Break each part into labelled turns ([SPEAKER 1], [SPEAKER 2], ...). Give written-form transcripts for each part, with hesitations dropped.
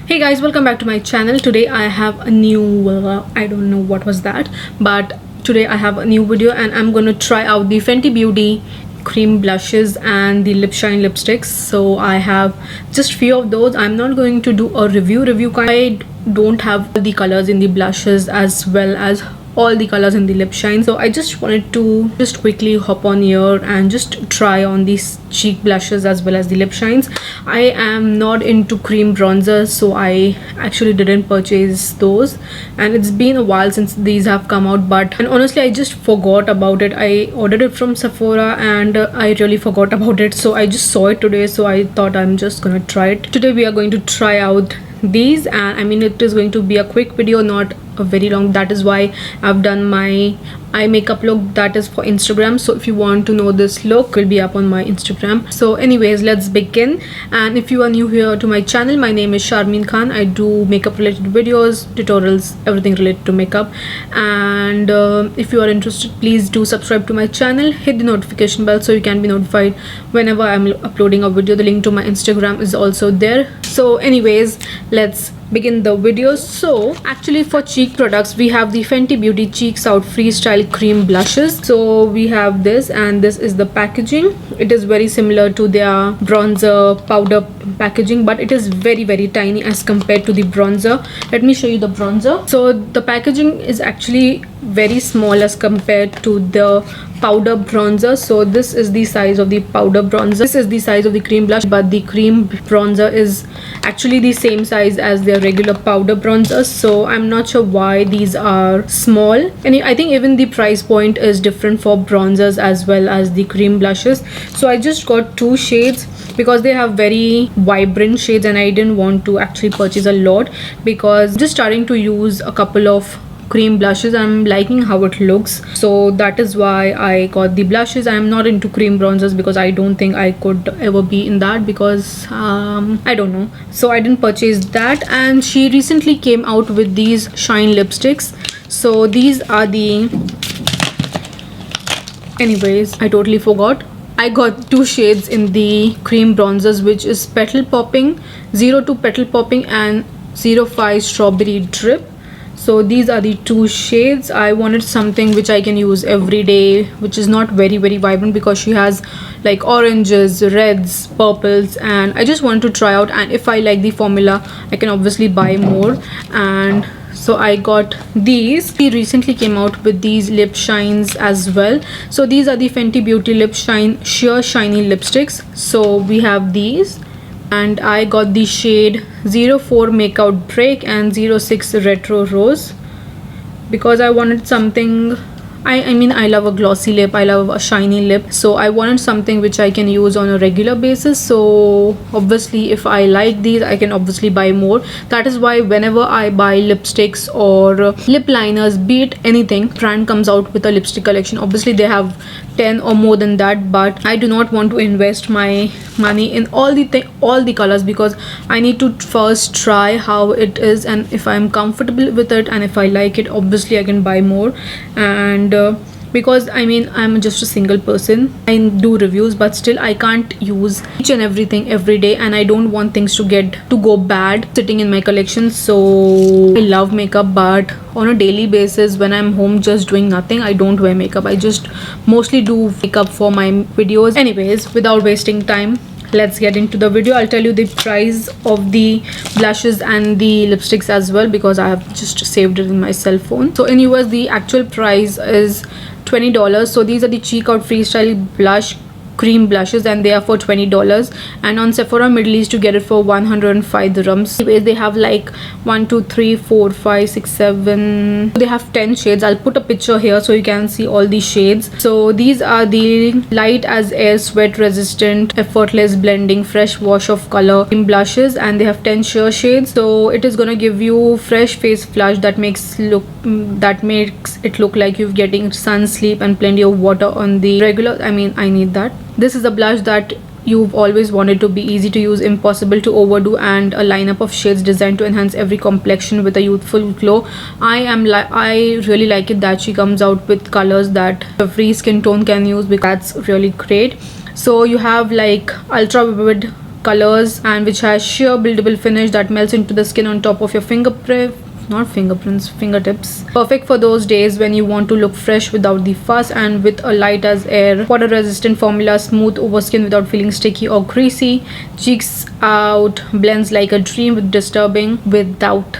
[SPEAKER 1] Hey guys, welcome back to my channel. Today I have a new I don't know what was that, but today I have a new video and I'm going to try out the Fenty Beauty cream blushes and the lip shine lipsticks. So I have just few of those. I'm not going to do a review kind. I don't have the colors in the blushes as well as all the colors in the lip shine, so I just wanted to just quickly hop on here and just try on these cheek blushes as well as the lip shines. I am not into cream bronzers, so I actually didn't purchase those, and it's been a while since these have come out, and honestly I just forgot about it. I ordered it from Sephora and I really forgot about it, so I just saw it today, so I thought I'm just gonna try it. Today we are going to try out these, and I mean it is going to be a quick video, not a very long. That is why I've done my eye makeup look that is for Instagram, so if you want to know this look, it will be up on my Instagram. So anyways, let's begin. And if you are new here to my channel, my name is Sharmeen Khan. I do makeup related videos, tutorials, everything related to makeup, and if you are interested, please do subscribe to my channel, hit the notification bell so you can be notified whenever I'm uploading a video. The link to my Instagram is also there. So anyways, let's begin the video. So actually for cheek products, we have the Fenty Beauty Cheeks Out Freestyle Cream Blushes. So we have this, and this is the packaging. It is very similar to their bronzer powder packaging, but it is very tiny as compared to the bronzer. Let me show you the bronzer. So the packaging is actually very small as compared to the powder bronzer. So this is the size of the powder bronzer, this is the size of the cream blush, but the cream bronzer is actually the same size as their regular powder bronzers. So I'm not sure why these are small, and I think even the price point is different for bronzers as well as the cream blushes. So I just got two shades because they have very vibrant shades, and I didn't want to actually purchase a lot because just starting to use a couple of cream blushes. I'm liking how it looks, so that is why I got the blushes. I'm not into cream bronzers because I don't think I could ever be in that, because I don't know, so I didn't purchase that. And she recently came out with these shine lipsticks. So these are the, anyways, I totally forgot. I got two shades in the cream bronzers, which is Petal Popping 02 Petal Popping and 05 Strawberry Drip. So these are the two shades. I wanted something which I can use every day, which is not very vibrant, because she has like oranges, reds, purples, and I just wanted to try out, and if I like the formula I can obviously buy more. And so I got these. She recently came out with these lip shines as well. So these are the Fenty Beauty Lip Shine Sheer Shiny Lipsticks. So we have these, and I got the shade 04 Makeout Break and 06 Retro Rose because I wanted something. I mean I love a glossy lip, I love a shiny lip, so I wanted something which I can use on a regular basis. So obviously if I like these, I can obviously buy more. That is why whenever I buy lipsticks or lip liners, be it anything, brand comes out with a lipstick collection, obviously they have 10 or more than that, but I do not want to invest my money in all the colors, because I need to first try how it is, and if I'm comfortable with it and if I like it, obviously I can buy more. And because I mean I'm just a single person, I do reviews, but still I can't use each and everything every day, and I don't want things to go bad sitting in my collection. So I love makeup, but on a daily basis when I'm home just doing nothing, I don't wear makeup. I just mostly do makeup for my videos. Anyways, without wasting time, let's get into the video. I'll tell you the price of the blushes and the lipsticks as well, because I have just saved it in my cell phone. So in US the actual price is $20. So these are the Cheek Out Freestyle Blush cream blushes, and they are for $20, and on Sephora Middle East you get it for 105 dirhams. Anyways, they have like 1 2 3 4 5 6 7, they have 10 shades. I'll put a picture here so you can see all the shades. So these are the light as air, sweat resistant, effortless blending, fresh wash of color cream blushes, and they have 10 sheer shades. So it is gonna give you fresh face flush that makes it look like you're getting sun, sleep, and plenty of water on the regular. I mean I need that. This is a blush that you've always wanted to be, easy to use, impossible to overdo, and a lineup of shades designed to enhance every complexion with a youthful glow. I really like it that she comes out with colors that every skin tone can use, because that's really great. So you have like ultra vivid colors and which has sheer buildable finish that melts into the skin on top of your fingertips. Perfect for those days when you want to look fresh without the fuss, and with a light as air water resistant formula, smooth over skin without feeling sticky or greasy. Cheeks out, blends like a dream without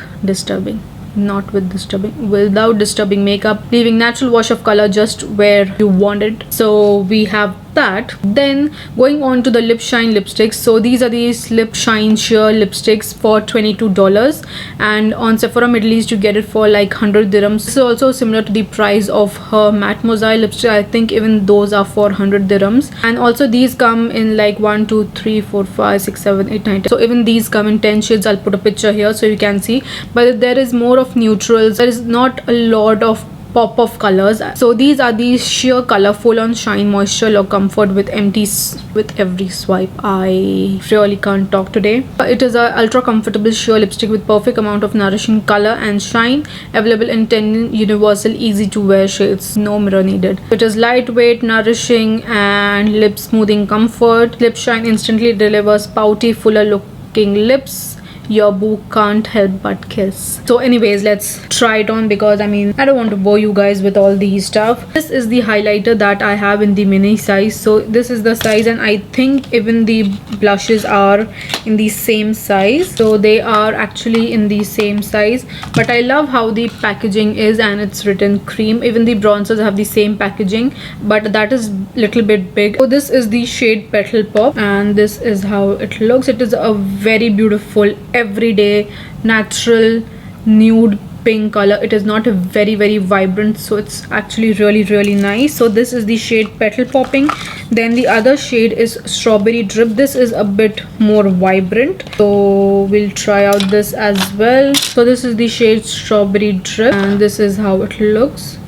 [SPEAKER 1] disturbing makeup, leaving natural wash of color just where you want it. So we have that. Then going on to the lip shine lipsticks. So these are these lip shine sheer lipsticks for $22, and on Sephora Middle East you get it for like 100 dirhams. This is also similar to the price of her matte mosaic lipstick. I think even those are for 100 dirhams. And also these come in like 1 2 3 4 5 6 7 8 9 10. So even these come in 10 shades. I'll put a picture here so you can see, but there is more of neutrals. There is not a lot of pop of colors. So these are these sheer color full on shine moisture look comfort with every swipe. I really can't talk today. It is a ultra comfortable sheer lipstick with perfect amount of nourishing color and shine, available in 10 universal easy to wear shades, no mirror needed. It is lightweight, nourishing and lip smoothing comfort. Lip shine instantly delivers pouty, fuller looking lips your boo can't help but kiss. So anyways, let's try it on because I mean I don't want to bore you guys with all these stuff. This is the highlighter that I have in the mini size. So this is the size, and I think even the blushes are in the same size. So they are actually in the same size, but I love how the packaging is and it's written cream. Even the bronzers have the same packaging, but that is little bit big. So this is the shade Petal Pop, and this is how it looks. It is a very beautiful everyday natural nude pink color. It is not a very vibrant, so it's actually really nice. So this is the shade Petal Popping. Then the other shade is Strawberry Drip. This is a bit more vibrant, so we'll try out this as well. So this is the shade Strawberry Drip, and this is how it looks.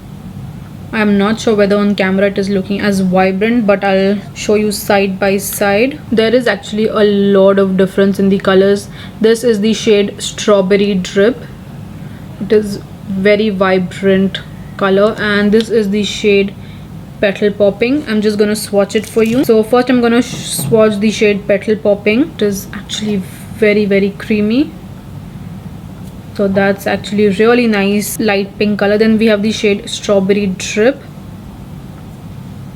[SPEAKER 1] I'm not sure whether on camera it is looking as vibrant, but I'll show you side by side. There is actually a lot of difference in the colors. This is the shade Strawberry Drip. It is very vibrant color, and this is the shade Petal Popping. I'm just gonna swatch it for you. So first I'm gonna swatch the shade Petal Popping. It is actually very creamy. So that's actually really nice light pink color. Then we have the shade Strawberry Drip.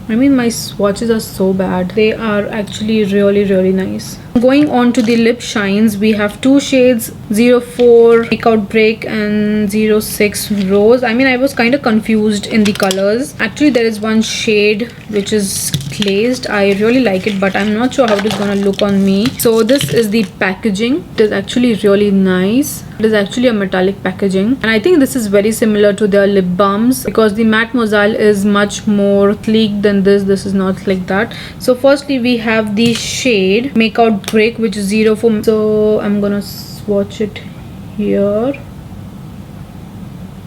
[SPEAKER 1] I mean my swatches are so bad. They are actually really nice. Going on to the lip shines, we have two shades, 04 Makeout Break and 06 Rose. I mean I was kind of confused in the colors. Actually there is one shade which is glazed. I really like it, but I'm not sure how it is gonna look on me. So this is the packaging. It is actually really nice. It is actually a metallic packaging, and I think this is very similar to their lip balms because the matte mosaic is much more sleek than this. This is not like that. So firstly we have the shade Makeout Break, which is 04. So I'm gonna swatch it here.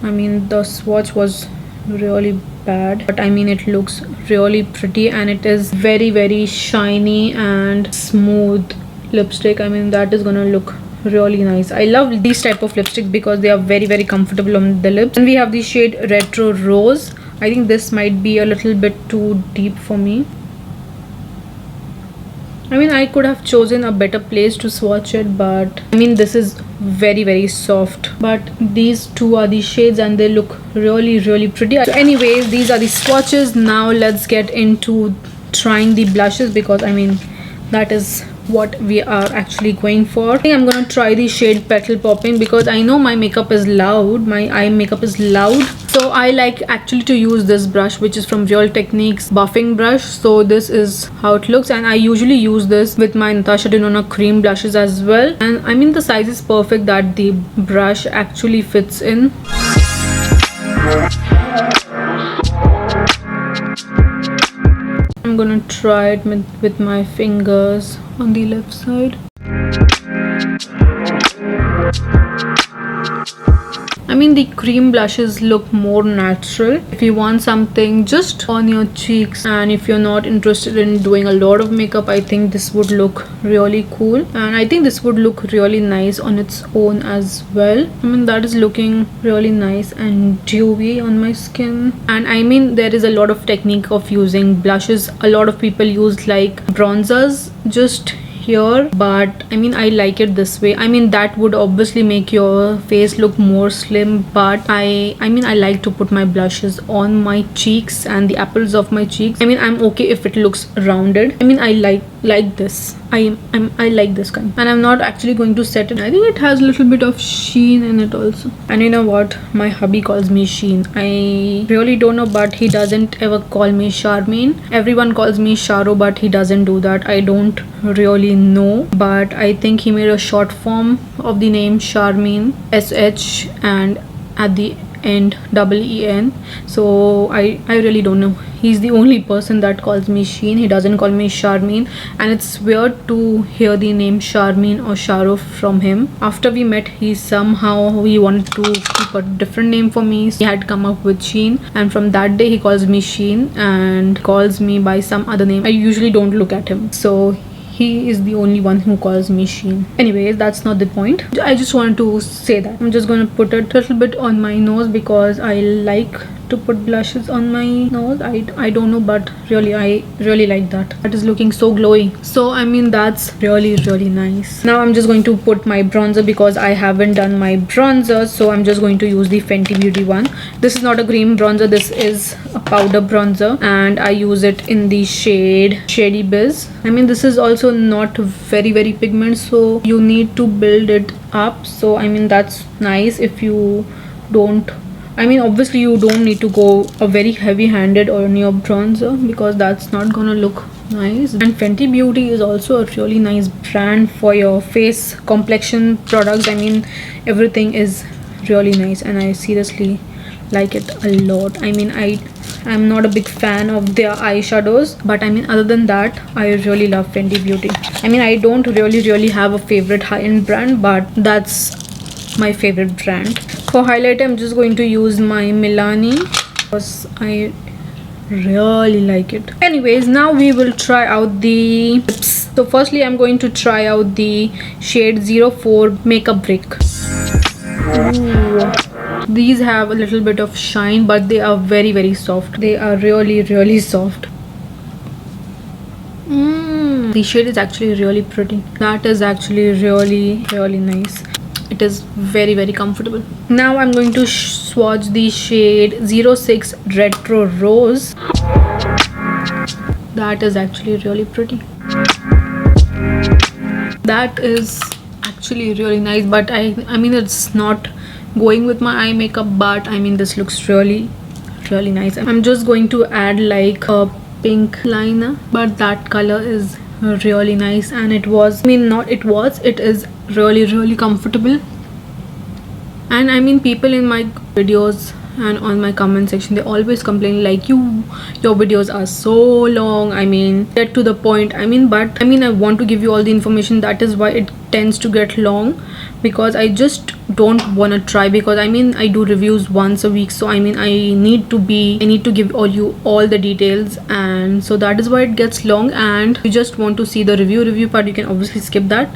[SPEAKER 1] I mean the swatch was really bad, but I mean it looks really pretty, and it is very shiny and smooth lipstick. I mean that is gonna look really nice. I love these type of lipsticks because they are very comfortable on the lips. And we have the shade Retro Rose. I think this might be a little bit too deep for me. I mean I could have chosen a better place to swatch it, but I mean this is very soft. But these two are the shades and they look really pretty. So anyways, these are the swatches. Now let's get into trying the blushes because I mean that is what we are actually going for. I think I'm gonna try the shade Petal Popping because I know my makeup is loud, my eye makeup is loud, so I like actually to use this brush, which is from Real Techniques buffing brush. So this is how it looks, and I usually use this with my Natasha Denona cream blushes as well. And I mean the size is perfect that the brush actually fits in. I'm gonna try it with my fingers on the left side. I mean the cream blushes look more natural. If you want something just on your cheeks and if you're not interested in doing a lot of makeup, I think this would look really cool, and I think this would look really nice on its own as well. I mean that is looking really nice and dewy on my skin. And I mean there is a lot of technique of using blushes. A lot of people use like bronzers just here, but I mean I like it this way. I mean that would obviously make your face look more slim, but I mean I like to put my blushes on my cheeks and the apples of my cheeks. I mean I'm okay if it looks rounded. I mean I like this. I like this kind, and I'm not actually going to set it. I think it has a little bit of sheen in it also. And you know what, my hubby calls me Sheen. I really don't know, but he doesn't ever call me Charmaine. Everyone calls me Sharo, but he doesn't do that. I don't really know, but I think he made a short form of the name Charmaine, SH, and at the end EEN. So I really don't know. He's the only person that calls me Sheen. He doesn't call me Charmaine, and it's weird to hear the name Charmaine or Sharo from him. After we met, he wanted to keep a different name for me. He had come up with Sheen, and from that day he calls me Sheen and calls me by some other name. I usually don't look at him, so he is the only one who calls me Sheen. Anyways, that's not the point. I just wanted to say that. I'm just gonna put it a little bit on my nose because I like to put blushes on my nose. I don't know, but really I really like that. That is looking so glowy. So I mean that's really nice. Now I'm just going to put my bronzer because I haven't done my bronzer, so I'm just going to use the Fenty Beauty one. This is not a cream bronzer, this is a powder bronzer, and I use it in the shade Shady Biz. I mean this is also not very pigment, so you need to build it up. So I mean that's nice if you don't. I mean obviously you don't need to go a very heavy handed on your bronzer because that's not gonna look nice. And Fenty Beauty is also a really nice brand for your face complexion products. I mean everything is really nice, and I seriously like it a lot. I mean I'm not a big fan of their eyeshadows, but I mean other than that I really love Fenty Beauty. I mean I don't really have a favorite high-end brand, but that's my favorite brand. For highlight I'm just going to use my Milani because I really like it. Anyways, now we will try out the lips. So firstly I'm going to try out the shade 04 Makeup Brick. Ooh. These have a little bit of shine, but they are very soft. They are really soft. The shade is actually really pretty. That is actually really nice. It is very comfortable. Now I'm going to swatch the shade 06 Retro Rose. That is actually really pretty. That is actually really nice, but I mean it's not going with my eye makeup, but I mean this looks really nice. I'm just going to add like a pink liner, but that color is really nice, and it is really comfortable. And I mean people in my videos and on my comment section, they always complain like your videos are so long. I mean get to the point. I mean I want to give you all the information. That is why it tends to get long, because I just don't want to try, because I mean I do reviews once a week, so I mean I need to give you all the details, and so that is why it gets long. And you just want to see the review part, you can obviously skip that.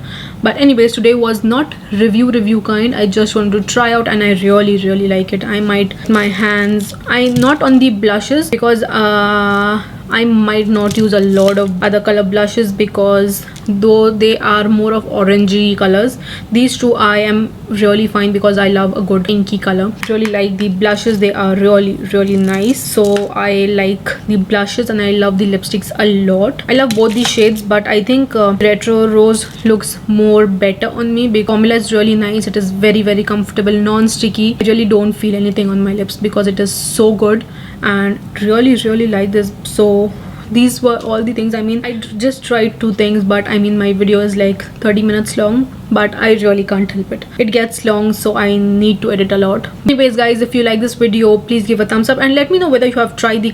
[SPEAKER 1] But anyways, today was not review kind. I just wanted to try out, and I really like it. I might my hands, I'm not on the blushes because I might not use a lot of other color blushes, because though they are more of orangey colors, these two I am really fine because I love a good inky color. Really like the blushes, they are really nice. So I like the blushes and I love the lipsticks a lot. I love both the shades, but I think Retro Rose looks more better on me. The formula is really nice. It is very comfortable, non-sticky. I really don't feel anything on my lips because it is so good, and really like this. So these were all the things. I mean I just tried 2 things, but I mean my video is like 30 minutes long, but I really can't help it. It gets long, so I need to edit a lot. Anyways guys, if you like this video, please give a thumbs up and let me know whether you have tried the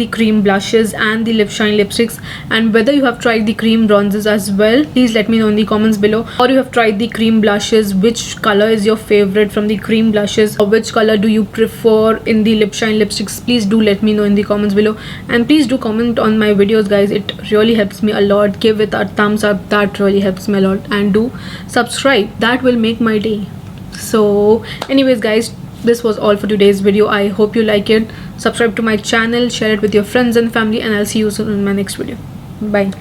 [SPEAKER 1] cream blushes and the lip shine lipsticks, and whether you have tried the cream bronzers as well. Please let me know in the comments below. Or you have tried the cream blushes, which color is your favorite from the cream blushes, or which color do you prefer in the lip shine lipsticks? Please do let me know in the comments below, and please do comment on my videos guys. It really helps me a lot. Give it a thumbs up, that really helps me a lot, and do subscribe, that will make my day. So anyways guys, this was all for today's video. I hope you like it. Subscribe to my channel, share it with your friends and family, and I'll see you soon in my next video. Bye.